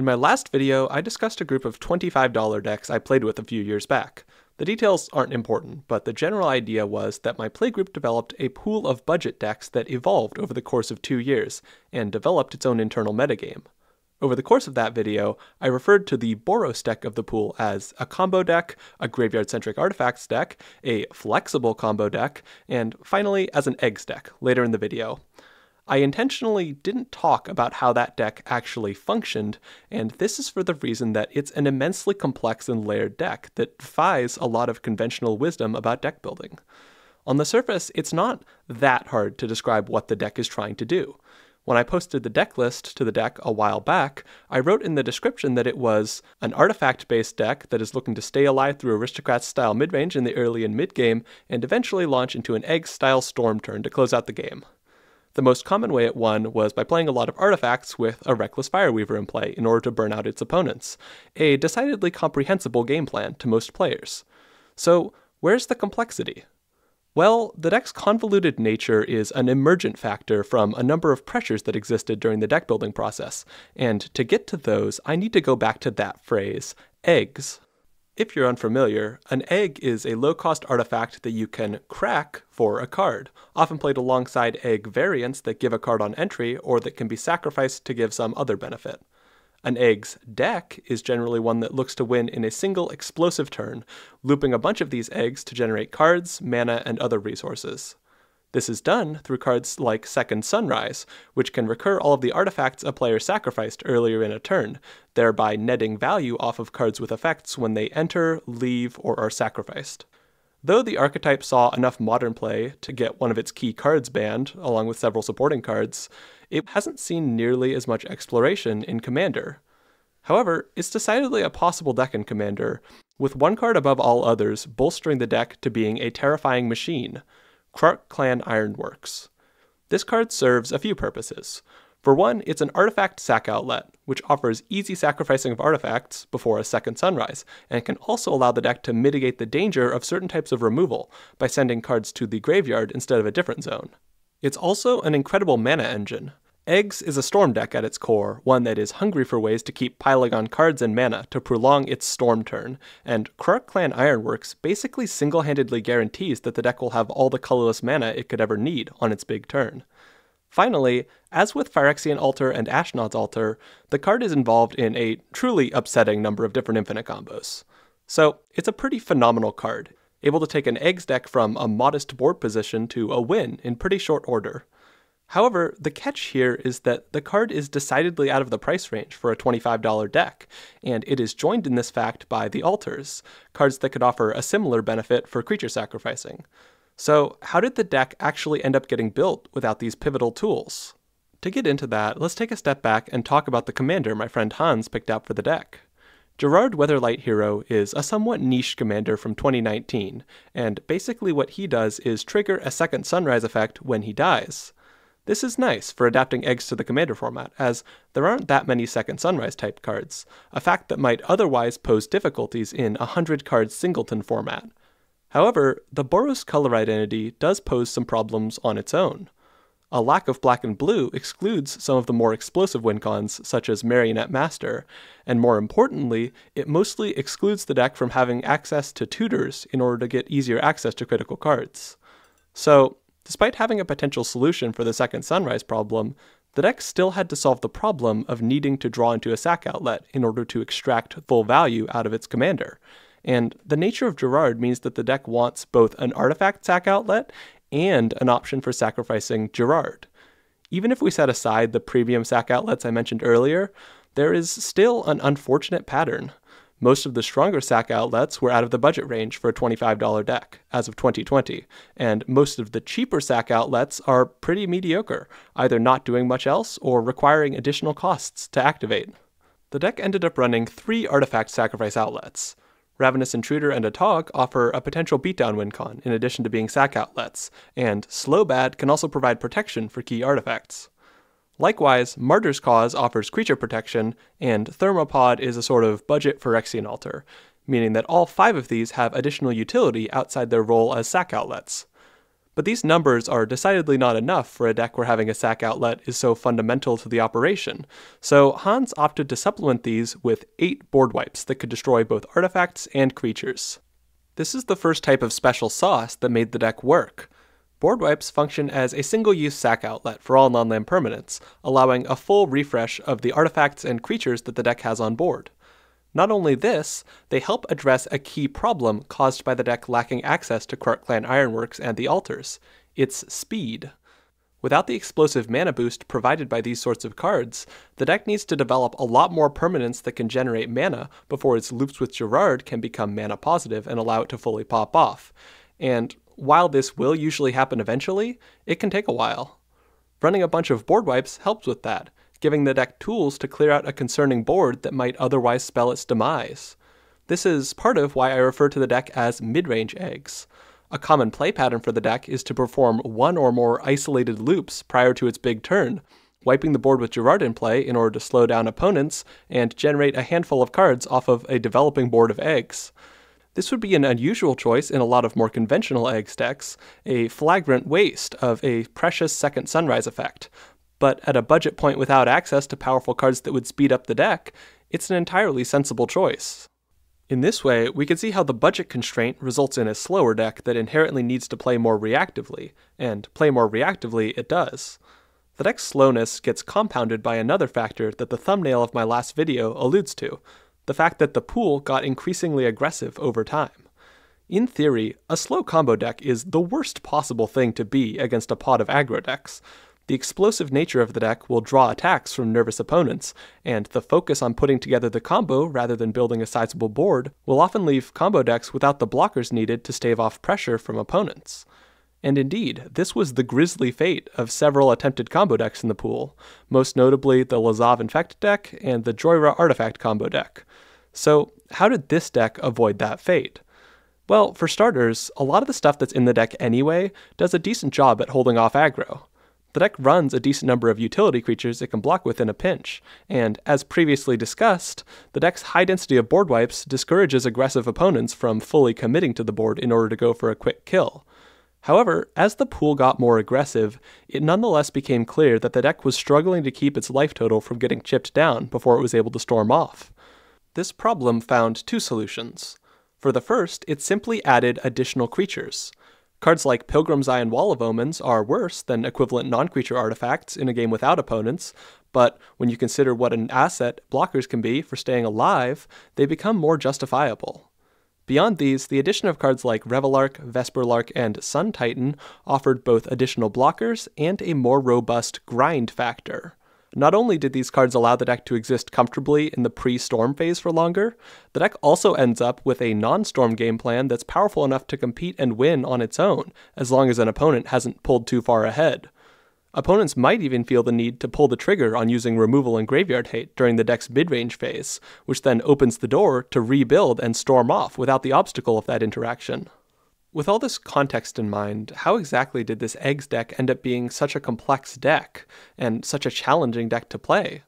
In my last video, I discussed a group of $25 decks I played with a few years back. The details aren't important, but the general idea was that my playgroup developed a pool of budget decks that evolved over the course of 2 years, and developed its own internal metagame. Over the course of that video, I referred to the Boros deck of the pool as a combo deck, a graveyard-centric artifacts deck, a flexible combo deck, and finally as an eggs deck later in the video. I intentionally didn't talk about how that deck actually functioned, and this is for the reason that it's an immensely complex and layered deck that defies a lot of conventional wisdom about deck building. On the surface, it's not that hard to describe what the deck is trying to do. When I posted the deck list to the deck a while back, I wrote in the description that it was an artifact-based deck that is looking to stay alive through Aristocrats-style midrange in the early and mid-game, and eventually launch into an egg-style storm turn to close out the game. The most common way it won was by playing a lot of artifacts with a Reckless Fireweaver in play in order to burn out its opponents, a decidedly comprehensible game plan to most players. So, where's the complexity? Well, the deck's convoluted nature is an emergent factor from a number of pressures that existed during the deck building process, and to get to those, I need to go back to that phrase, eggs. If you're unfamiliar, an egg is a low-cost artifact that you can crack for a card, often played alongside egg variants that give a card on entry or that can be sacrificed to give some other benefit. An egg's deck is generally one that looks to win in a single explosive turn, looping a bunch of these eggs to generate cards, mana, and other resources. This is done through cards like Second Sunrise, which can recur all of the artifacts a player sacrificed earlier in a turn, thereby netting value off of cards with effects when they enter, leave, or are sacrificed. Though the archetype saw enough modern play to get one of its key cards banned, along with several supporting cards, it hasn't seen nearly as much exploration in Commander. However, it's decidedly a possible deck in Commander, with one card above all others bolstering the deck to being a terrifying machine, Krark Clan Ironworks. This card serves a few purposes. For one, it's an artifact sack outlet, which offers easy sacrificing of artifacts before a Second Sunrise, and can also allow the deck to mitigate the danger of certain types of removal by sending cards to the graveyard instead of a different zone. It's also an incredible mana engine. Eggs is a storm deck at its core, one that is hungry for ways to keep piling on cards and mana to prolong its storm turn, and Krark Clan Ironworks basically single-handedly guarantees that the deck will have all the colorless mana it could ever need on its big turn. Finally, as with Phyrexian Altar and Ashnod's Altar, the card is involved in a truly upsetting number of different infinite combos. So, it's a pretty phenomenal card, able to take an Eggs deck from a modest board position to a win in pretty short order. However, the catch here is that the card is decidedly out of the price range for a $25 deck, and it is joined in this fact by the Altars, cards that could offer a similar benefit for creature sacrificing. So, how did the deck actually end up getting built without these pivotal tools? To get into that, let's take a step back and talk about the commander my friend Hans picked out for the deck. Gerard Weatherlight Hero is a somewhat niche commander from 2019, and basically what he does is trigger a Second Sunrise effect when he dies. This is nice for adapting eggs to the Commander format, as there aren't that many Second Sunrise type cards, a fact that might otherwise pose difficulties in a 100-card singleton format. However, the Boros color identity does pose some problems on its own. A lack of black and blue excludes some of the more explosive win cons, such as Marionette Master, and more importantly, it mostly excludes the deck from having access to tutors in order to get easier access to critical cards. So, despite having a potential solution for the Second Sunrise problem, the deck still had to solve the problem of needing to draw into a sack outlet in order to extract full value out of its commander. And the nature of Gerard means that the deck wants both an artifact sack outlet and an option for sacrificing Gerard. Even if we set aside the premium sack outlets I mentioned earlier, there is still an unfortunate pattern. Most of the stronger sack outlets were out of the budget range for a $25 deck, as of 2020, and most of the cheaper sack outlets are pretty mediocre, either not doing much else or requiring additional costs to activate. The deck ended up running 3 artifact sacrifice outlets. Ravenous Intruder and Atog offer a potential beatdown win con in addition to being sack outlets, and Slowbad can also provide protection for key artifacts. Likewise, Martyr's Cause offers creature protection, and Thermopod is a sort of budget Phyrexian Altar, meaning that all 5 of these have additional utility outside their role as sack outlets. But these numbers are decidedly not enough for a deck where having a sack outlet is so fundamental to the operation, so Hans opted to supplement these with 8 board wipes that could destroy both artifacts and creatures. This is the first type of special sauce that made the deck work. Board wipes function as a single-use sack outlet for all non-land permanents, allowing a full refresh of the artifacts and creatures that the deck has on board. Not only this, they help address a key problem caused by the deck lacking access to KrarkClan Ironworks and the altars: its speed. Without the explosive mana boost provided by these sorts of cards, the deck needs to develop a lot more permanents that can generate mana before its Loops with Gerard can become mana positive and allow it to fully pop off. And while this will usually happen eventually, it can take a while. Running a bunch of board wipes helps with that, giving the deck tools to clear out a concerning board that might otherwise spell its demise. This is part of why I refer to the deck as mid-range eggs. A common play pattern for the deck is to perform one or more isolated loops prior to its big turn, wiping the board with Gerard in play in order to slow down opponents and generate a handful of cards off of a developing board of eggs. This would be an unusual choice in a lot of more conventional eggs decks, a flagrant waste of a precious second sunrise effect. But at a budget point without access to powerful cards that would speed up the deck, it's an entirely sensible choice. In this way, we can see how the budget constraint results in a slower deck that inherently needs to play more reactively, and play more reactively it does. The deck's slowness gets compounded by another factor that the thumbnail of my last video alludes to: the fact that the pool got increasingly aggressive over time. In theory, a slow combo deck is the worst possible thing to be against a pot of aggro decks. The explosive nature of the deck will draw attacks from nervous opponents, and the focus on putting together the combo rather than building a sizable board will often leave combo decks without the blockers needed to stave off pressure from opponents. And indeed, this was the grisly fate of several attempted combo decks in the pool, most notably the Lazav Infect deck and the Jhoira Artifact combo deck. So how did this deck avoid that fate? Well, for starters, a lot of the stuff that's in the deck anyway does a decent job at holding off aggro. The deck runs a decent number of utility creatures it can block with in a pinch, and as previously discussed, the deck's high density of board wipes discourages aggressive opponents from fully committing to the board in order to go for a quick kill. However, as the pool got more aggressive, it nonetheless became clear that the deck was struggling to keep its life total from getting chipped down before it was able to storm off. This problem found 2 solutions. For the first, it simply added additional creatures. Cards like Pilgrim's Eye and Wall of Omens are worse than equivalent non-creature artifacts in a game without opponents, but when you consider what an asset blockers can be for staying alive, they become more justifiable. Beyond these, the addition of cards like Reveillark, Vesperlark, and Sun Titan offered both additional blockers and a more robust grind factor. Not only did these cards allow the deck to exist comfortably in the pre-storm phase for longer, the deck also ends up with a non-storm game plan that's powerful enough to compete and win on its own, as long as an opponent hasn't pulled too far ahead. Opponents might even feel the need to pull the trigger on using removal and graveyard hate during the deck's mid-range phase, which then opens the door to rebuild and storm off without the obstacle of that interaction. With all this context in mind, how exactly did this Eggs deck end up being such a complex deck, and such a challenging deck to play?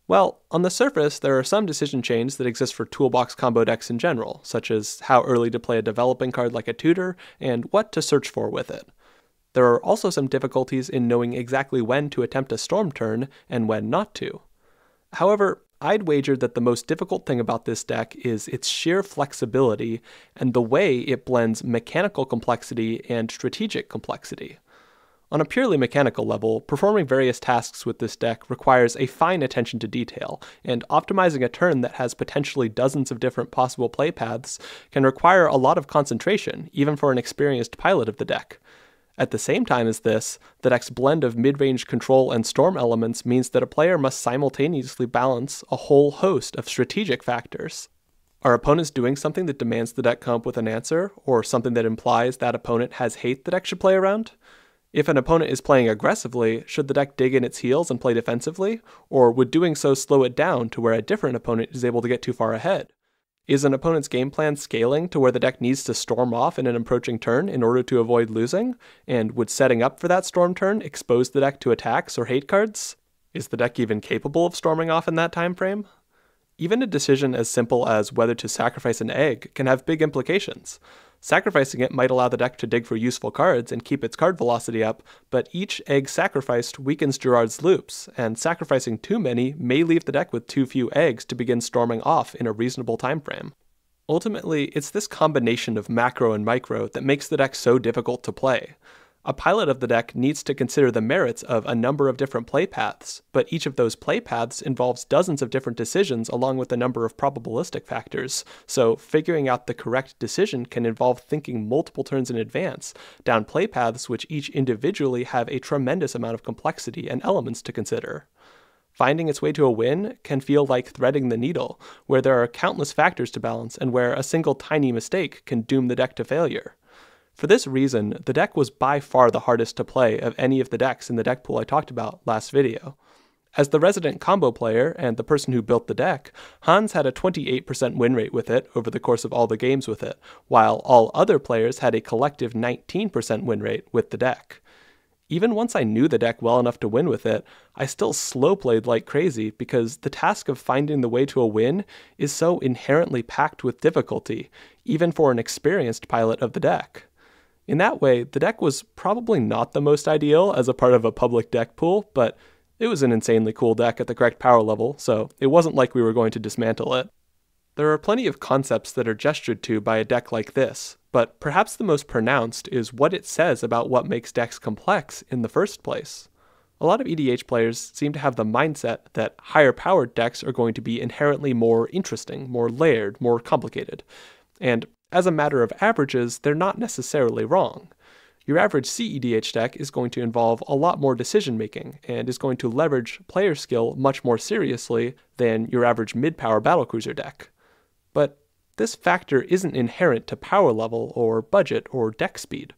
Well, on the surface, there are some decision chains that exist for toolbox combo decks in general, such as how early to play a developing card like a tutor, and what to search for with it. There are also some difficulties in knowing exactly when to attempt a storm turn, and when not to. However, I'd wager that the most difficult thing about this deck is its sheer flexibility and the way it blends mechanical complexity and strategic complexity. On a purely mechanical level, performing various tasks with this deck requires a fine attention to detail, and optimizing a turn that has potentially dozens of different possible play paths can require a lot of concentration, even for an experienced pilot of the deck. At the same time as this, the deck's blend of mid-range control and storm elements means that a player must simultaneously balance a whole host of strategic factors. Are opponents doing something that demands the deck come up with an answer, or something that implies that opponent has hate the deck should play around? If an opponent is playing aggressively, should the deck dig in its heels and play defensively, or would doing so slow it down to where a different opponent is able to get too far ahead? Is an opponent's game plan scaling to where the deck needs to storm off in an approaching turn in order to avoid losing? And would setting up for that storm turn expose the deck to attacks or hate cards? Is the deck even capable of storming off in that time frame? Even a decision as simple as whether to sacrifice an egg can have big implications. Sacrificing it might allow the deck to dig for useful cards and keep its card velocity up, but each egg sacrificed weakens Gerard's loops, and sacrificing too many may leave the deck with too few eggs to begin storming off in a reasonable time frame. Ultimately, it's this combination of macro and micro that makes the deck so difficult to play. A pilot of the deck needs to consider the merits of a number of different play paths, but each of those play paths involves dozens of different decisions along with a number of probabilistic factors, so figuring out the correct decision can involve thinking multiple turns in advance, down play paths which each individually have a tremendous amount of complexity and elements to consider. Finding its way to a win can feel like threading the needle, where there are countless factors to balance and where a single tiny mistake can doom the deck to failure. For this reason, the deck was by far the hardest to play of any of the decks in the deck pool I talked about last video. As the resident combo player and the person who built the deck, Hans had a 28% win rate with it over the course of all the games with it, while all other players had a collective 19% win rate with the deck. Even once I knew the deck well enough to win with it, I still slow played like crazy because the task of finding the way to a win is so inherently packed with difficulty, even for an experienced pilot of the deck. In that way, the deck was probably not the most ideal as a part of a public deck pool, but it was an insanely cool deck at the correct power level, so it wasn't like we were going to dismantle it. There are plenty of concepts that are gestured to by a deck like this, but perhaps the most pronounced is what it says about what makes decks complex in the first place. A lot of EDH players seem to have the mindset that higher-powered decks are going to be inherently more interesting, more layered, more complicated, and as a matter of averages, they're not necessarily wrong. Your average CEDH deck is going to involve a lot more decision-making, and is going to leverage player skill much more seriously than your average mid-power battlecruiser deck. But this factor isn't inherent to power level, or budget, or deck speed.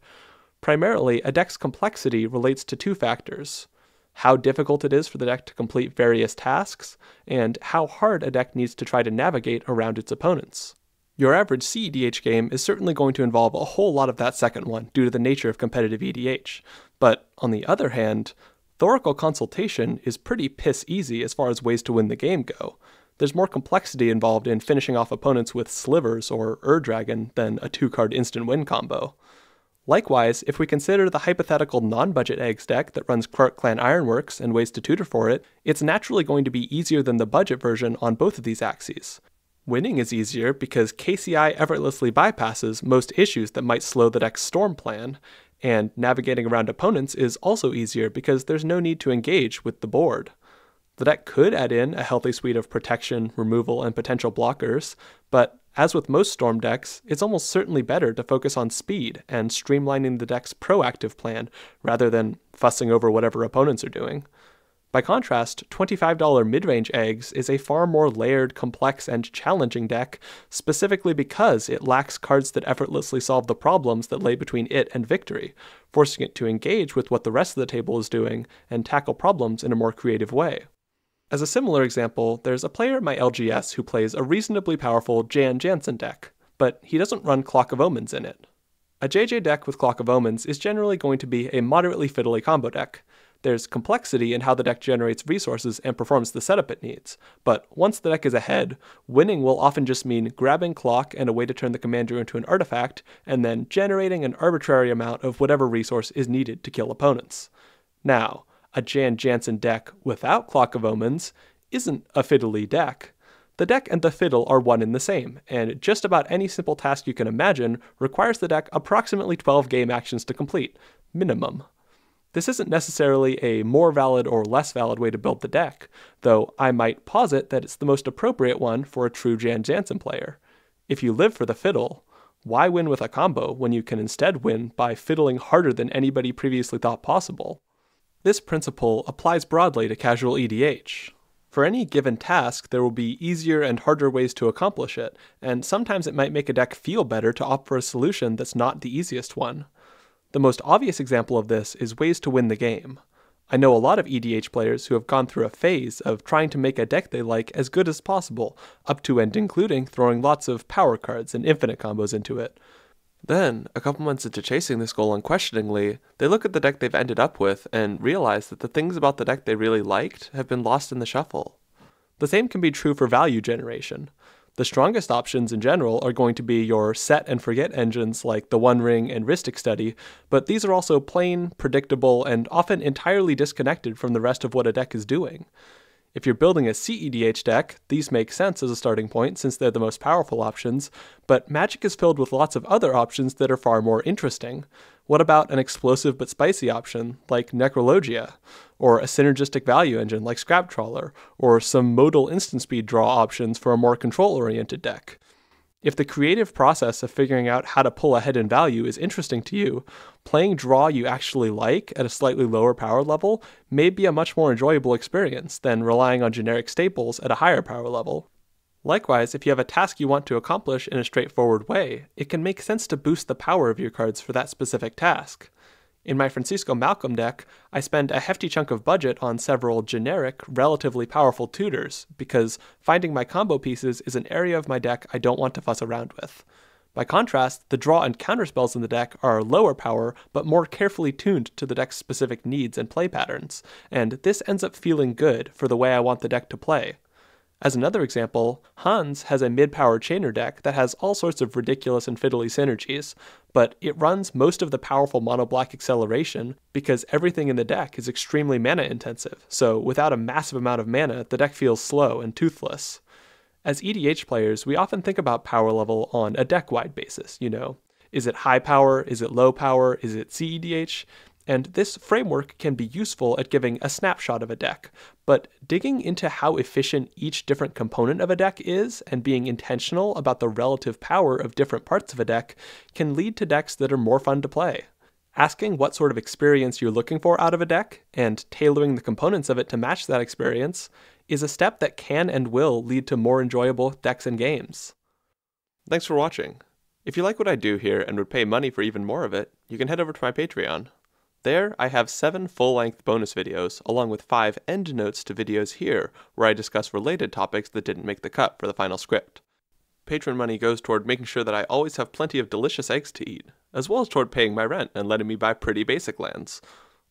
Primarily, a deck's complexity relates to two factors: how difficult it is for the deck to complete various tasks, and how hard a deck needs to try to navigate around its opponents. Your average CEDH game is certainly going to involve a whole lot of that second one due to the nature of competitive EDH, but on the other hand, Thoracle Consultation is pretty piss easy as far as ways to win the game go. There's more complexity involved in finishing off opponents with Slivers or Ur-Dragon than a 2-card instant win combo. Likewise, if we consider the hypothetical non-budget eggs deck that runs Krark Clan Ironworks and ways to tutor for it, it's naturally going to be easier than the budget version on both of these axes. Winning is easier because KCI effortlessly bypasses most issues that might slow the deck's storm plan, and navigating around opponents is also easier because there's no need to engage with the board. The deck could add in a healthy suite of protection, removal, and potential blockers, but as with most Storm decks, it's almost certainly better to focus on speed and streamlining the deck's proactive plan rather than fussing over whatever opponents are doing. By contrast, $25 mid-range eggs is a far more layered, complex, and challenging deck, specifically because it lacks cards that effortlessly solve the problems that lay between it and victory, forcing it to engage with what the rest of the table is doing and tackle problems in a more creative way. As a similar example, there's a player at my LGS who plays a reasonably powerful Jan Jansen deck, but he doesn't run Clock of Omens in it. A JJ deck with Clock of Omens is generally going to be a moderately fiddly combo deck. There's complexity in how the deck generates resources and performs the setup it needs, but once the deck is ahead, winning will often just mean grabbing Clock and a way to turn the commander into an artifact, and then generating an arbitrary amount of whatever resource is needed to kill opponents. Now, a Jan Jansen deck without Clock of Omens isn't a fiddly deck. The deck and the fiddle are one and the same, and just about any simple task you can imagine requires the deck approximately 12 game actions to complete, minimum. This isn't necessarily a more valid or less valid way to build the deck, though I might posit that it's the most appropriate one for a true Jan Jansen player. If you live for the fiddle, why win with a combo when you can instead win by fiddling harder than anybody previously thought possible? This principle applies broadly to casual EDH. For any given task, there will be easier and harder ways to accomplish it, and sometimes it might make a deck feel better to opt for a solution that's not the easiest one. The most obvious example of this is ways to win the game. I know a lot of EDH players who have gone through a phase of trying to make a deck they like as good as possible, up to and including throwing lots of power cards and infinite combos into it. Then, a couple months into chasing this goal unquestioningly, they look at the deck they've ended up with and realize that the things about the deck they really liked have been lost in the shuffle. The same can be true for value generation. The strongest options in general are going to be your set and forget engines like the One Ring and Rhystic Study, but these are also plain, predictable, and often entirely disconnected from the rest of what a deck is doing. If you're building a CEDH deck, these make sense as a starting point since they're the most powerful options, but Magic is filled with lots of other options that are far more interesting. What about an explosive but spicy option like Necrologia, or a synergistic value engine like Scrap Trawler, or some modal instant speed draw options for a more control-oriented deck? If the creative process of figuring out how to pull ahead in value is interesting to you, playing draw you actually like at a slightly lower power level may be a much more enjoyable experience than relying on generic staples at a higher power level. Likewise, if you have a task you want to accomplish in a straightforward way, it can make sense to boost the power of your cards for that specific task. In my Francisco Malcolm deck, I spend a hefty chunk of budget on several generic, relatively powerful tutors, because finding my combo pieces is an area of my deck I don't want to fuss around with. By contrast, the draw and counter spells in the deck are lower power, but more carefully tuned to the deck's specific needs and play patterns, and this ends up feeling good for the way I want the deck to play. As another example, Hans has a mid-power chainer deck that has all sorts of ridiculous and fiddly synergies, but it runs most of the powerful mono-black acceleration because everything in the deck is extremely mana-intensive, so without a massive amount of mana, the deck feels slow and toothless. As EDH players, we often think about power level on a deck-wide basis, Is it high power? Is it low power? Is it CEDH? And this framework can be useful at giving a snapshot of a deck, but digging into how efficient each different component of a deck is and being intentional about the relative power of different parts of a deck can lead to decks that are more fun to play. Asking what sort of experience you're looking for out of a deck and tailoring the components of it to match that experience is a step that can and will lead to more enjoyable decks and games. Thanks for watching. If you like what I do here and would pay money for even more of it, you can head over to my Patreon. There, I have 7 full-length bonus videos, along with 5 endnotes to videos here, where I discuss related topics that didn't make the cut for the final script. Patron money goes toward making sure that I always have plenty of delicious eggs to eat, as well as toward paying my rent and letting me buy pretty basic lands.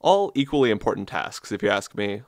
All equally important tasks, if you ask me,